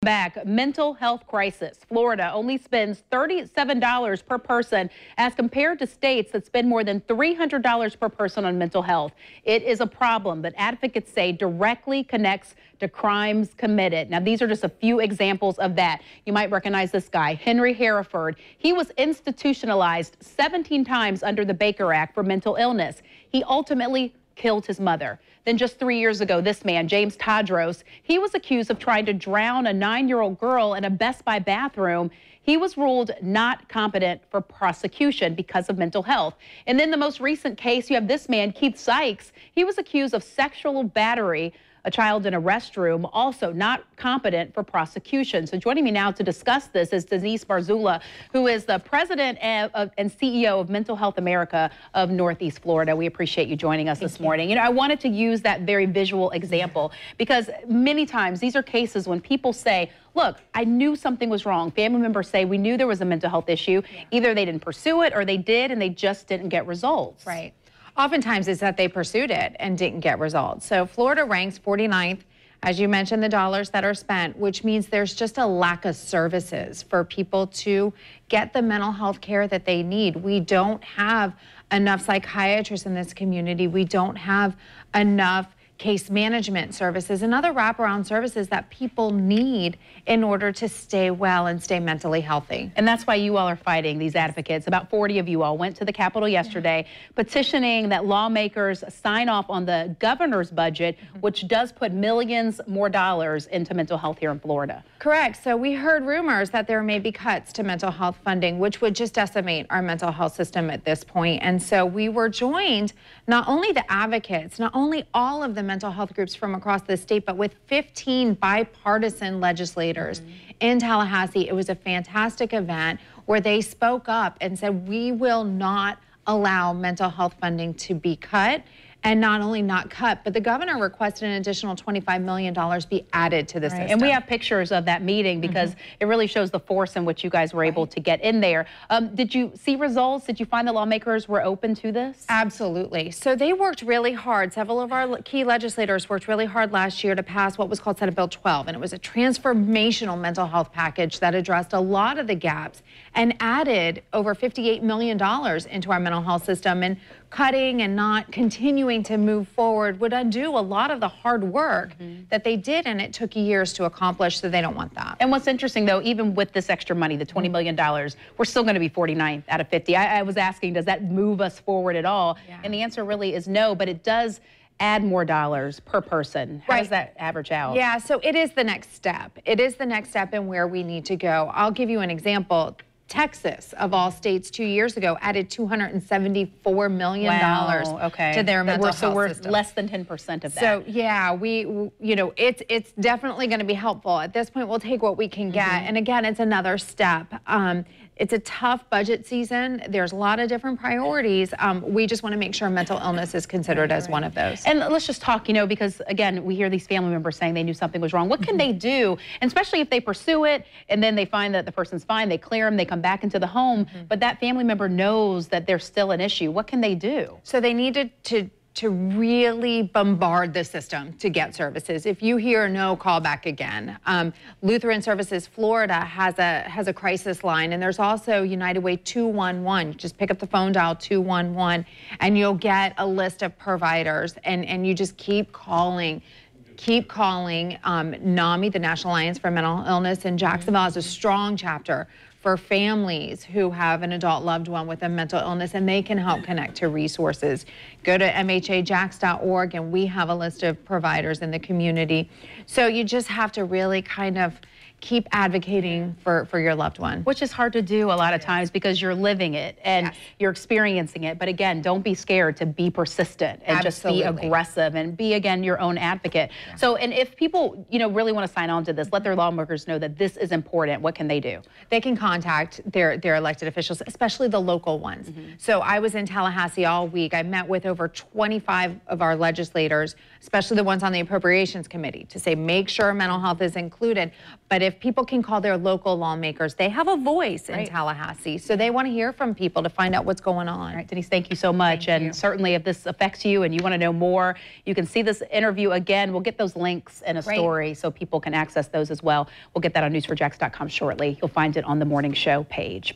Back, mental health crisis. Florida only spends $37 per person as compared to states that spend more than $300 per person on mental health. It is a problem that advocates say directly connects to crimes committed. Now, these are just a few examples of that. You might recognize this guy, Henry Hereford. He was institutionalized 17 times under the Baker Act for mental illness. He ultimately killed his mother. Then just 3 years ago, this man, James Tadros, he was accused of trying to drown a 9-year-old girl in a Best Buy bathroom. He was ruled not competent for prosecution because of mental health. And then the most recent case, you have this man, Keith Sykes. He was accused of sexual battery a child in a restroom, also not competent for prosecution. So joining me now to discuss this is Denise Marzullo, who is the president and CEO of Mental Health America of Northeast Florida. We appreciate you joining us this morning. You know, I wanted to use that very visual example because many times these are cases when people say, look, I knew something was wrong. Family members say we knew there was a mental health issue. Either they didn't pursue it or they did and they just didn't get results. Right. Oftentimes it's that they pursued it and didn't get results. So Florida ranks 49th, as you mentioned, the dollars that are spent, which means there's just a lack of services for people to get the mental health care that they need. We don't have enough psychiatrists in this community. We don't have enough case management services and other wraparound services that people need in order to stay well and stay mentally healthy. And that's why you all are fighting, these advocates. About 40 of you all went to the Capitol yesterday petitioning that lawmakers sign off on the governor's budget, which does put millions more dollars into mental health here in Florida. Correct. So we heard rumors that there may be cuts to mental health funding, which would just decimate our mental health system at this point. And so we were joined, not only the advocates, not only all of the mental health groups from across the state, but with 15 bipartisan legislators in Tallahassee. It was a fantastic event where they spoke up and said, we will not allow mental health funding to be cut. And not only not cut, but the governor requested an additional $25 million be added to the system. And we have pictures of that meeting because it really shows the force in which you guys were able to get in there. Did you see results? Did you find the lawmakers were open to this? Absolutely. So they worked really hard. Several of our key legislators worked really hard last year to pass what was called Senate Bill 12. And it was a transformational mental health package that addressed a lot of the gaps and added over $58 million into our mental health system. And cutting and not continuing to move forward would undo a lot of the hard work that they did, and it took years to accomplish, so they don't want that. And what's interesting, though, even with this extra money, the $20 million, we're still going to be 49th out of 50. I was asking, does that move us forward at all? And the answer really is no, but it does add more dollars per person. How does that average out? Yeah, so it is the next step. It is the next step in where we need to go. I'll give you an example. Texas, of all states, 2 years ago, added $274 million to their mental health system. So we're less than 10% of that. So yeah, it's definitely going to be helpful. At this point, we'll take what we can get. And again, it's another step. It's a tough budget season. There's a lot of different priorities. We just want to make sure mental illness is considered as one of those. And let's just talk, you know, because again, we hear these family members saying they knew something was wrong. What can they do? And especially if they pursue it and then they find that the person's fine, they clear them, they come back into the home, but that family member knows that there's still an issue. What can they do? So they needed to really bombard the system to get services. If you hear no, call back again. Lutheran Services Florida has a crisis line, and there's also United Way 211. Just pick up the phone, dial 211, and you'll get a list of providers, and you just keep calling. Keep calling. NAMI, the National Alliance for Mental Illness in Jacksonville, has a strong chapter for families who have an adult loved one with a mental illness, and they can help connect to resources. Go to mhajax.org, and we have a list of providers in the community. So you just have to really kind of keep advocating for your loved one. Which is hard to do a lot of times because you're living it and you're experiencing it. But again, don't be scared to be persistent and just be aggressive and be, again, your own advocate. So, and if people, you know, really want to sign on to this, let their lawmakers know that this is important. What can they do? They can contact contact their elected officials, especially the local ones. So I was in Tallahassee all week. I met with over 25 of our legislators, especially the ones on the Appropriations Committee, to say make sure mental health is included. But if people can call their local lawmakers, they have a voice in Tallahassee. So they want to hear from people to find out what's going on. All right, Denise, thank you so much. And certainly if this affects you and you want to know more, you can see this interview again. We'll get those links in a story so people can access those as well. We'll get that on news4jax.com shortly. You'll find it on the morning show page.